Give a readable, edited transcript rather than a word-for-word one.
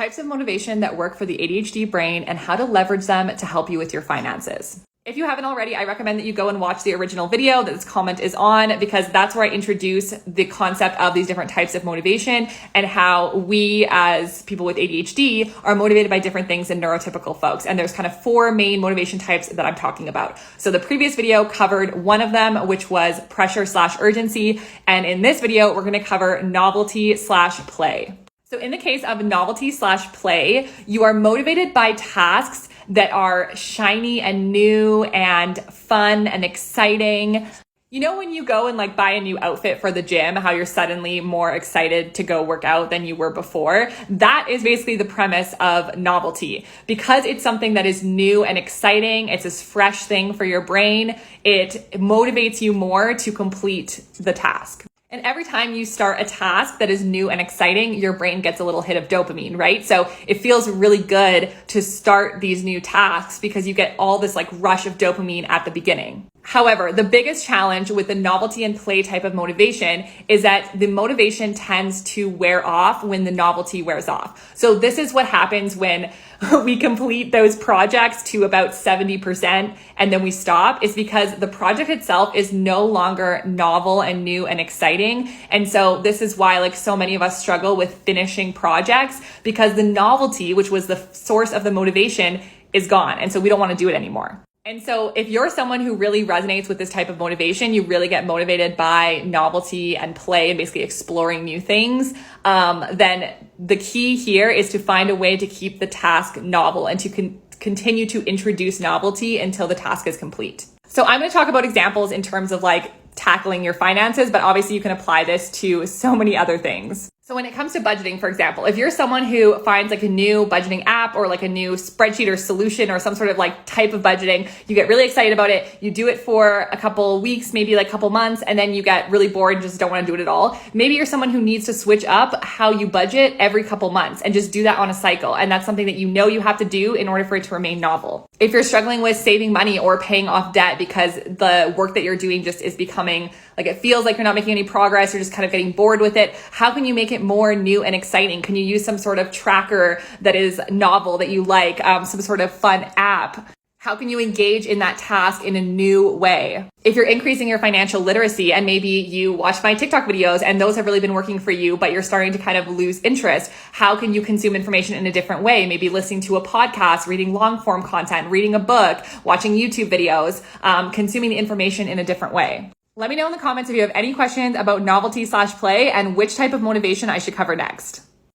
types of motivation that work for the ADHD brain and how to leverage them to help you with your finances. If you haven't already, I recommend that you go and watch the original video that this comment is on, because that's where I introduce the concept of these different types of motivation and how we as people with ADHD are motivated by different things than neurotypical folks. And there's kind of 4 main motivation types that I'm talking about. So the previous video covered one of them, which was pressure/urgency. And in this video, we're going to cover novelty/play. So in the case of novelty/play, you are motivated by tasks that are shiny and new and fun and exciting. You know, when you go and like buy a new outfit for the gym, how you're suddenly more excited to go work out than you were before? That is basically the premise of novelty. Because it's something that is new and exciting, it's this fresh thing for your brain, it motivates you more to complete the task. And every time you start a task that is new and exciting, your brain gets a little hit of dopamine, right? So it feels really good to start these new tasks because you get all this like rush of dopamine at the beginning. However, the biggest challenge with the novelty and play type of motivation is that the motivation tends to wear off when the novelty wears off. So this is what happens when we complete those projects to about 70% and then we stop, is because the project itself is no longer novel and new and exciting. And so this is why like so many of us struggle with finishing projects, because the novelty, which was the source of the motivation, is gone. And so we don't want to do it anymore. And so if you're someone who really resonates with this type of motivation, you really get motivated by novelty and play and basically exploring new things, then the key here is to find a way to keep the task novel and to continue to introduce novelty until the task is complete. So I'm going to talk about examples in terms of like tackling your finances, but obviously you can apply this to so many other things. So when it comes to budgeting, for example, if you're someone who finds like a new budgeting app or like a new spreadsheet or solution or some sort of like type of budgeting, you get really excited about it. You do it for a couple weeks, maybe like a couple months, and then you get really bored and just don't want to do it at all. Maybe you're someone who needs to switch up how you budget every couple months and just do that on a cycle. And that's something that you know you have to do in order for it to remain novel. If you're struggling with saving money or paying off debt because the work that you're doing just is becoming like, it feels like you're not making any progress, you're just kind of getting bored with it, how can you make it more new and exciting? Can you use some sort of tracker that is novel that you like, some sort of fun app? How can you engage in that task in a new way? If you're increasing your financial literacy and maybe you watch my TikTok videos and those have really been working for you, but you're starting to kind of lose interest, how can you consume information in a different way? Maybe listening to a podcast, reading long form content, reading a book, watching YouTube videos, consuming the information in a different way. Let me know in the comments if you have any questions about novelty/play and which type of motivation I should cover next.